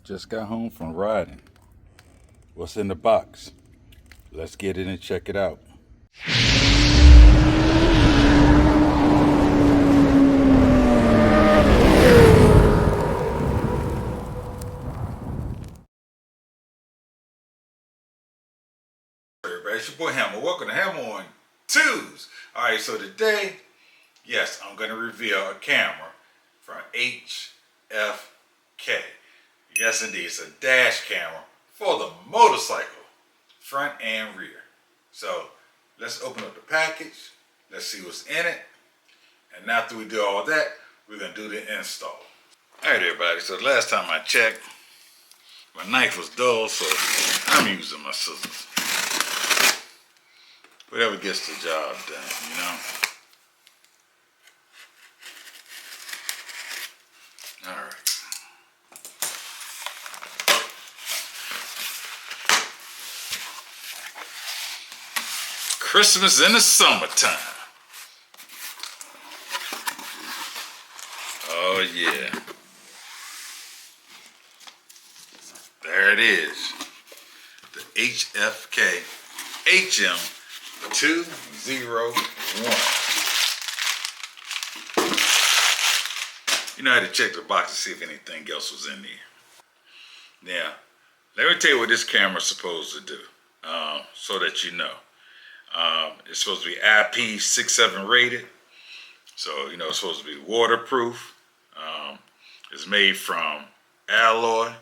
Just got home from riding. What's in the box? Let's get in and check it out. Everybody, it's your boy Hammer. Welcome to Hammer on Tues. Alright, so today, yes, I'm going to reveal a camera from HFK. Yes, indeed, it's a dash camera for the motorcycle, front and rear. So, let's open up the package. Let's see what's in it. And after we do all that, we're going to do the install. Alright, everybody, so the last time I checked, my knife was dull, so I'm using my scissors. Whatever gets the job done, you know? Alright. Christmas in the summertime. Oh yeah. There it is. The HFK HM201. You know, I had to check the box to see if anything else was in there. Now, let me tell you what this camera's supposed to do, so that you know. It's supposed to be IP67 rated, so you know it's supposed to be waterproof. It's made from alloy,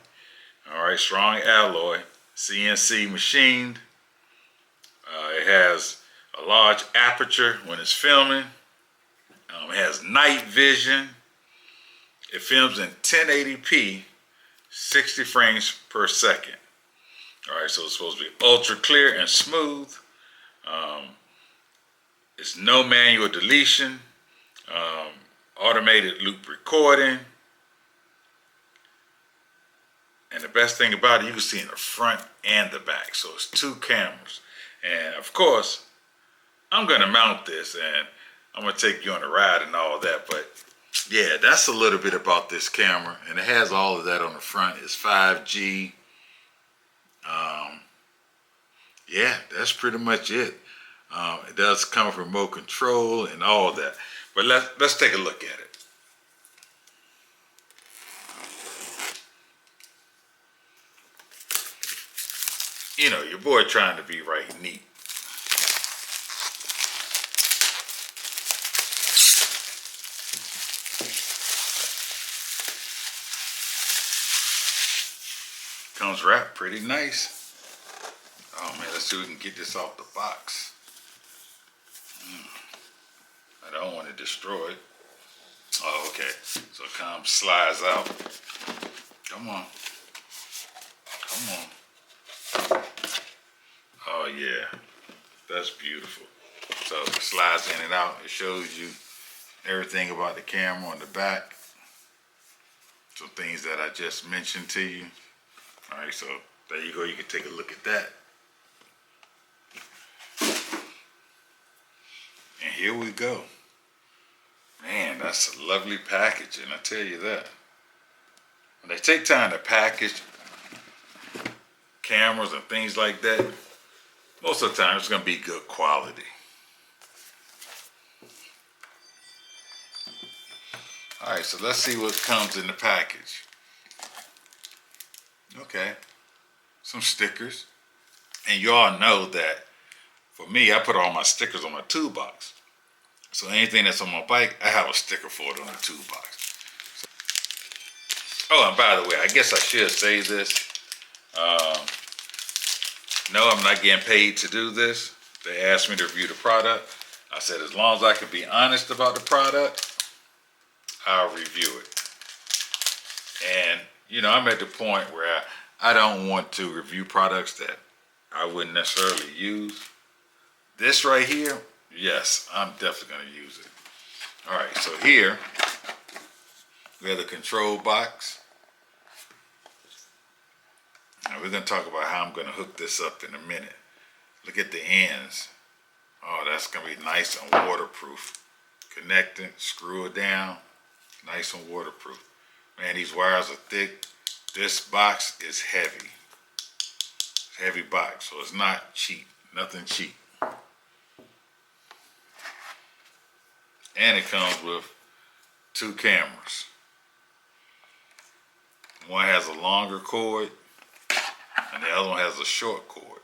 all right, strong alloy, CNC machined. It has a large aperture when it's filming. It has night vision. It films in 1080p, 60 frames per second. All right, so it's supposed to be ultra clear and smooth. It's no manual deletion, automated loop recording. And the best thing about it, you can see in the front and the back. So it's two cameras. And of course, I'm gonna mount this and I'm gonna take you on a ride and all that. But yeah, that's a little bit about this camera. And it has all of that on the front. It's 5G. Yeah, that's pretty much it. It does come with remote control and all of that. But let's take a look at it. You know, your boy trying to be right neat. Comes wrapped pretty nice. Oh man, let's see if we can get this off the box. I don't want to destroy it. Oh, okay. So it kind of slides out. Come on. Come on. Oh yeah, that's beautiful. So it slides in and out. It shows you everything about the camera on the back. Some things that I just mentioned to you. All right, so there you go. You can take a look at that. And here we go. Man, that's a lovely packaging, I tell you that. When they take time to package cameras and things like that, most of the time it's gonna be good quality. All right, so let's see what comes in the package. Okay, some stickers. And you all know that for me, I put all my stickers on my toolbox. So anything that's on my bike, I have a sticker for it on the toolbox. Oh, and by the way, I guess I should say this. No, I'm not getting paid to do this. They asked me to review the product. I said, as long as I can be honest about the product, I'll review it. And, you know, I'm at the point where I don't want to review products that I wouldn't necessarily use. This right here, yes, I'm definitely going to use it. All right, so here, we have the control box. Now we're going to talk about how I'm going to hook this up in a minute. Look at the ends. Oh, that's going to be nice and waterproof. Connect it, screw it down, nice and waterproof. Man, these wires are thick. This box is heavy. Heavy box, so it's not cheap. Nothing cheap. And it comes with 2 cameras. One has a longer cord and the other one has a short cord.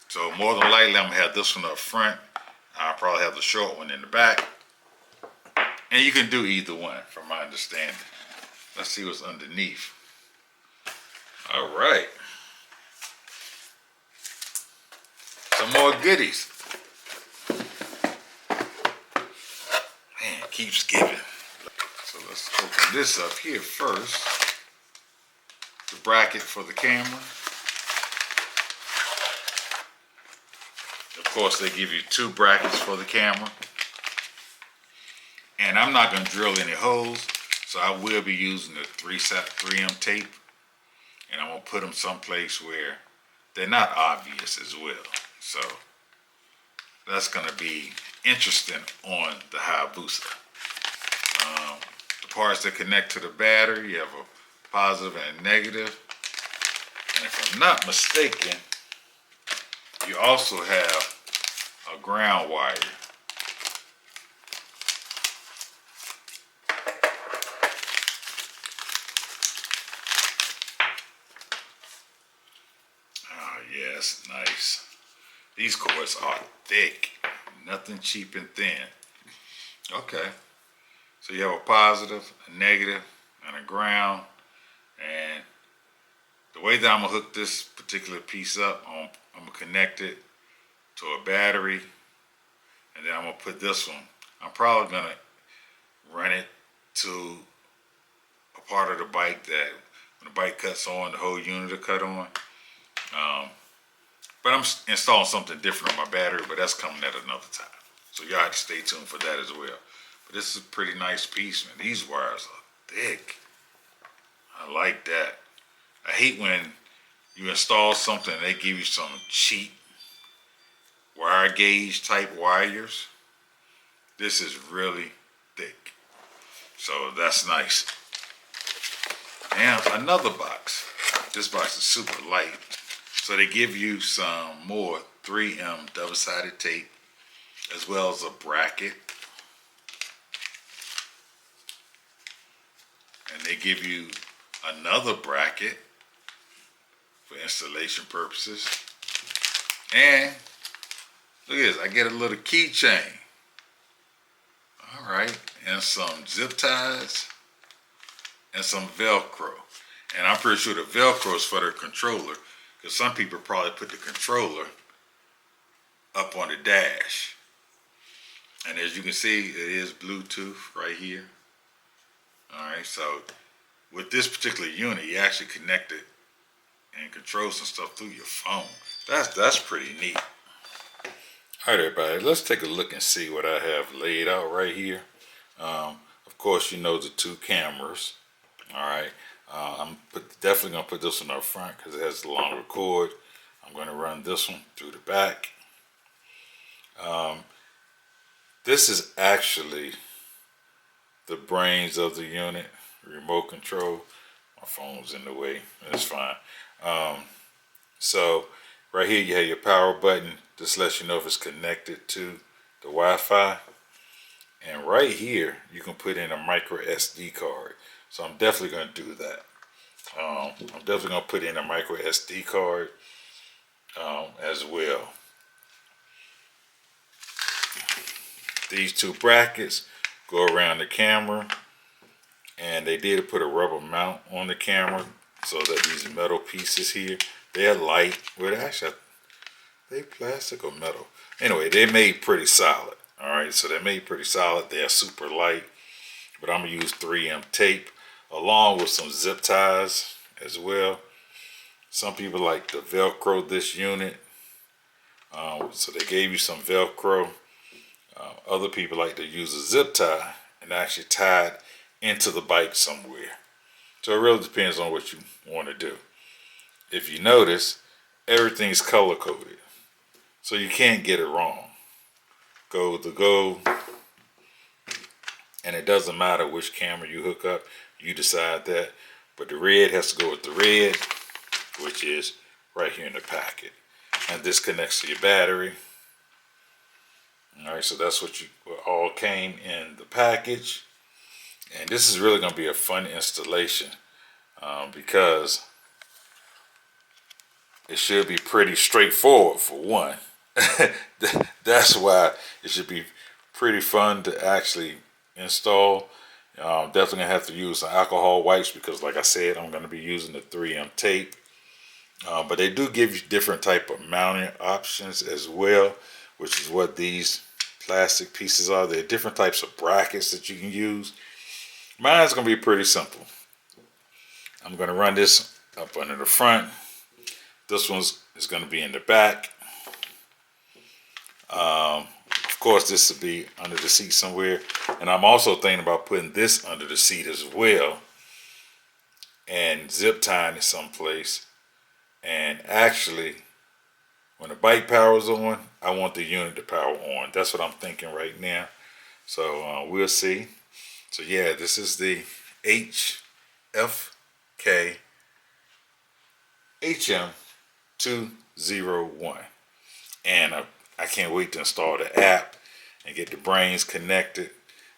So more than likely I'm gonna have this one up front. I'll probably have the short one in the back. And you can do either one from my understanding. Let's see what's underneath. All right. Some more goodies. Man, it keeps giving. So let's open this up here first. The bracket for the camera. Of course, they give you 2 brackets for the camera. And I'm not going to drill any holes, so I will be using the 3M tape. And I'm going to put them someplace where they're not obvious as well. So that's going to be interesting on the Hayabusa. The parts that connect to the battery, you have a positive and a negative. And if I'm not mistaken, you also have a ground wire. Oh yes, nice. These cords are thick, nothing cheap and thin. Okay, so you have a positive, a negative, and a ground. And the way that I'm gonna hook this particular piece up, I'm gonna connect it to a battery, and then I'm gonna put this one. I'm probably gonna run it to a part of the bike that when the bike cuts on, the whole unit will cut on. But I'm installing something different on my battery, but that's coming at another time. So y'all have to stay tuned for that as well. But this is a pretty nice piece, man. These wires are thick. I like that. I hate when you install something and they give you some cheap wire gauge type wires. This is really thick. So that's nice. And another box. This box is super light. So they give you some more 3M double-sided tape as well as a bracket. And they give you another bracket for installation purposes. And look at this, I get a little keychain. All right, and some zip ties and some Velcro. And I'm pretty sure the Velcro is for the controller, because some people probably put the controller up on the dash. And as you can see, it is Bluetooth right here. All right, so with this particular unit, you actually connect it and control some stuff through your phone. That's pretty neat. All right, everybody, let's take a look and see what I have laid out right here. Of course, you know the 2 cameras. All right, I'm definitely gonna put this one up front because it has the longer cord. I'm gonna run this one through the back. This is actually the brains of the unit, remote control. My phone's in the way, that's fine. So right here you have your power button. This lets you know if it's connected to the Wi-Fi. And right here you can put in a micro SD card. So I'm definitely going to do that. I'm definitely going to put in a micro SD card as well. These 2 brackets go around the camera, and they did put a rubber mount on the camera so that these metal pieces here, they're light. Well, actually, they plastic or metal. Anyway, they're made pretty solid. All right, so they're made pretty solid. They're super light, but I'm gonna use 3M tape along with some zip ties as well. Some people like to Velcro this unit, so they gave you some Velcro. Other people like to use a zip tie and actually tie it into the bike somewhere. So it really depends on what you want to do. If you notice, everything's color coded, so you can't get it wrong. Gold to gold, and it doesn't matter which camera you hook up, you decide that. But the red has to go with the red, which is right here in the packet. And this connects to your battery. All right, so that's what all came in the package. And this is really going to be a fun installation because it should be pretty straightforward for one. That's why it should be pretty fun to actually install. Definitely going to have to use some alcohol wipes because, like I said, I'm going to be using the 3M tape. But they do give you different type of mounting options as well, which is what these plastic pieces are. There are different types of brackets that you can use. Mine's going to be pretty simple. I'm going to run this up under the front. This one's is going to be in the back. Of course, this will be under the seat somewhere. And I'm also thinking about putting this under the seat as well and zip tying it someplace. And actually, when the bike powers on, I want the unit to power on. That's what I'm thinking right now. So we'll see. So yeah, this is the HFK HM201. And I can't wait to install the app and get the brains connected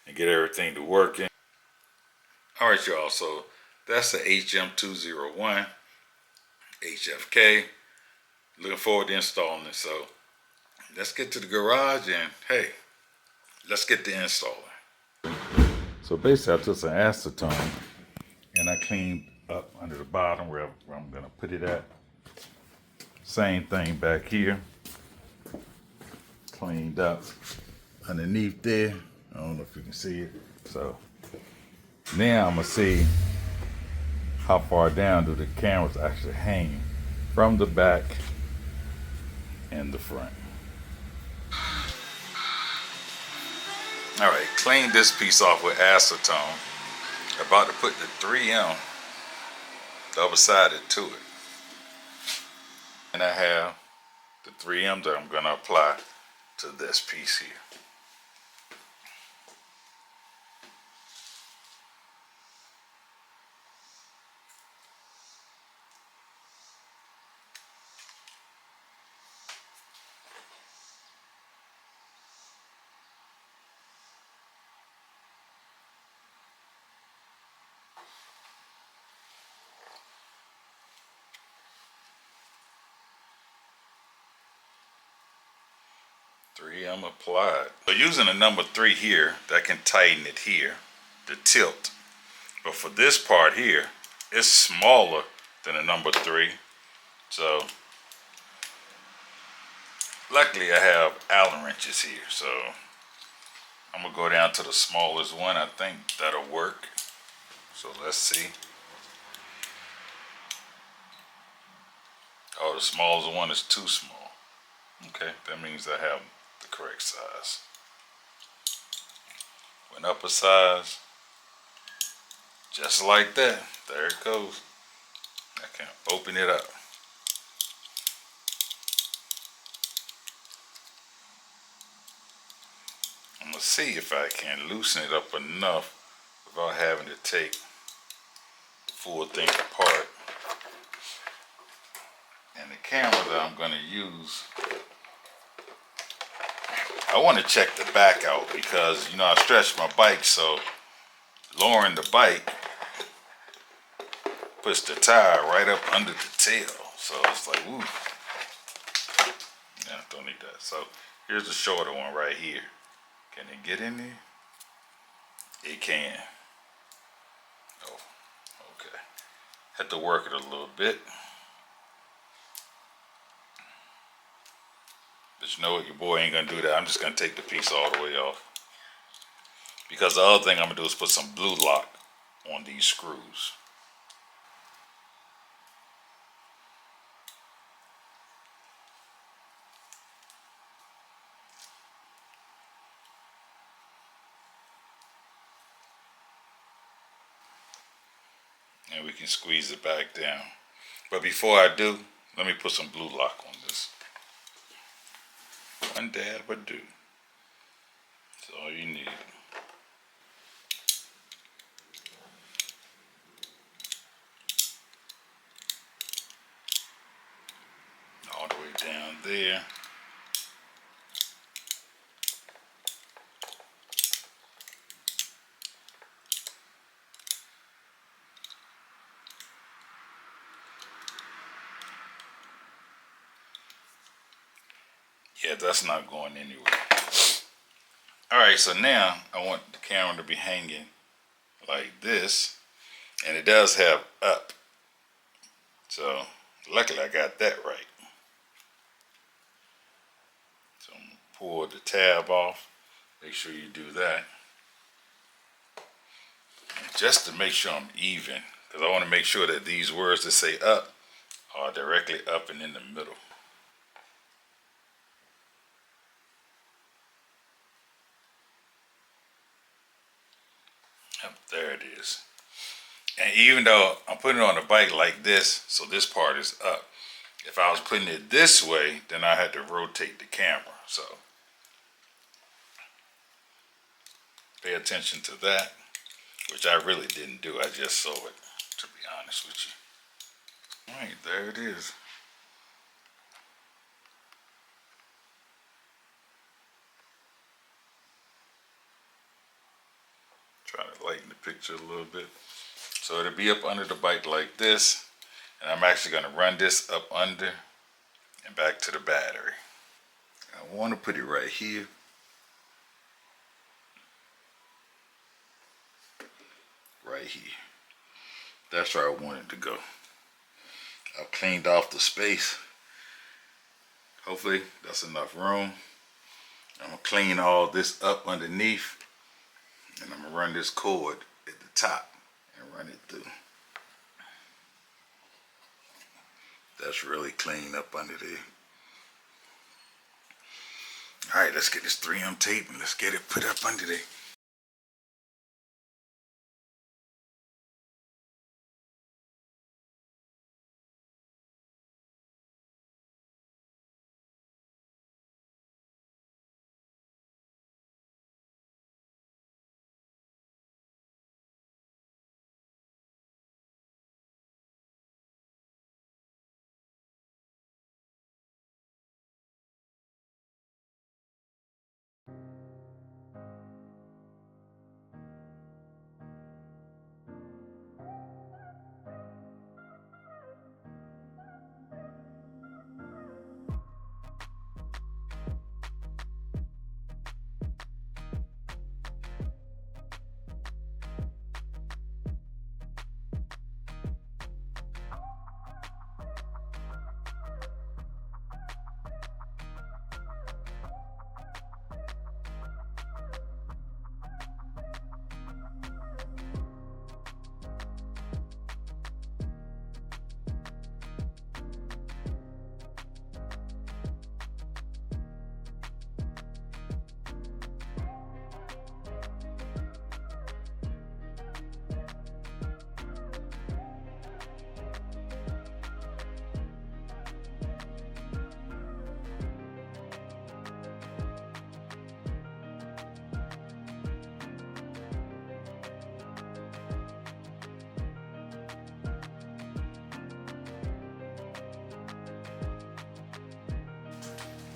and get everything to working. All right, y'all. So that's the HM201 HFK. Looking forward to installing it. So let's get to the garage and hey, let's get to installing. So basically, I took some acetone and I cleaned up under the bottom where I'm gonna put it at. Same thing back here. Cleaned up underneath there. I don't know if you can see it. So now I'm gonna see how far down do the cameras actually hang from the back and the front. All right, clean this piece off with acetone. About to put the 3M double-sided to it. And I have the 3M that I'm gonna apply to this piece here. I'm applied. So using the number 3 here, that can tighten it here, the tilt. But for this part here, it's smaller than the number 3. So luckily I have Allen wrenches here. So I'm gonna go down to the smallest one. I think that'll work. So let's see. Oh, the smallest one is too small. Okay, that means I have the correct size. Went up a size, just like that. There it goes. I can open it up. I'm gonna see if I can loosen it up enough without having to take the full thing apart. And the camera that I'm gonna use, I want to check the back out because, you know, I stretched my bike, so lowering the bike puts the tire right up under the tail. So it's like, ooh. Yeah, don't need that. So here's the shorter one right here. Can it get in there? It can. Oh, okay. Had to work it a little bit. But you know what, your boy ain't gonna do that. I'm just gonna take the piece all the way off. Because the other thing I'm gonna do is put some blue lock on these screws. And we can squeeze it back down. But before I do, let me put some blue lock on this. One dab would do. That's all you need. there. Yeah, that's not going anywhere. Alright, so now I want the camera to be hanging like this. And it does have up. So luckily I got that right. So I'm gonna pull the tab off. Make sure you do that. Just to make sure I'm even. Because I want to make sure that these words that say up are directly up and in the middle. Yep, there it is. And even though I'm putting it on the bike like this, so this part is up. If I was putting it this way, then I had to rotate the camera. So pay attention to that, which I really didn't do. I just saw it, to be honest with you. All right, there it is. Try to lighten the picture a little bit. So it'll be up under the bike like this. And I'm actually going to run this up under and back to the battery. I want to put it right here. Right here. That's where I want it to go. I've cleaned off the space. Hopefully that's enough room. I'm going to clean all this up underneath. And I'm going to run this cord at the top and run it through. That's really clean up under there. All right, let's get this 3M tape and let's get it put up under there.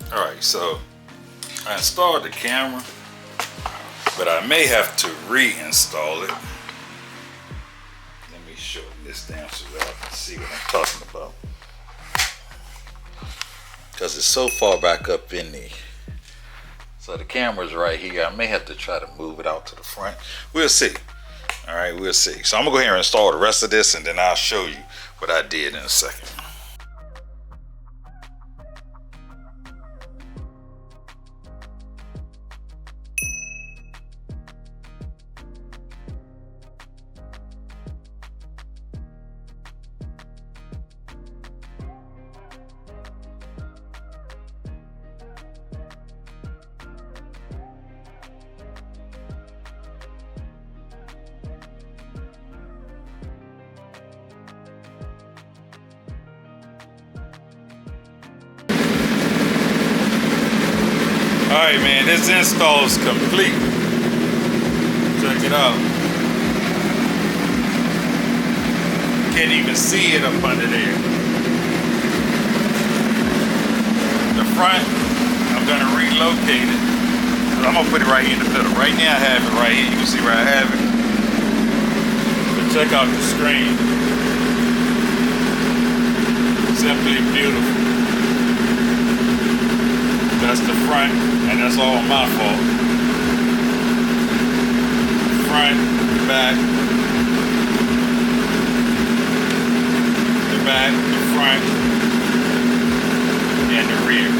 Alright, so I installed the camera, but I may have to reinstall it. Let me shorten this down so that I can see what I'm talking about. Because it's so far back up in there. So the camera's right here. I may have to try to move it out to the front. We'll see. Alright, we'll see. So I'm going to go ahead and install the rest of this and then I'll show you what I did in a second. Alright man, this install is complete. Check it out. Can't even see it up under there. The front, I'm gonna relocate it. I'm gonna put it right here in the middle. Right now I have it right here. You can see where I have it. But check out the screen. Simply beautiful. That's the front, and that's all my fault. Front, back, the back, the front, and the rear.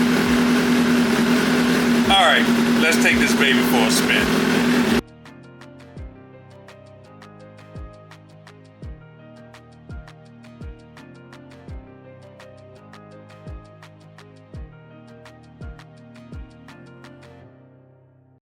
Alright, let's take this baby for a spin.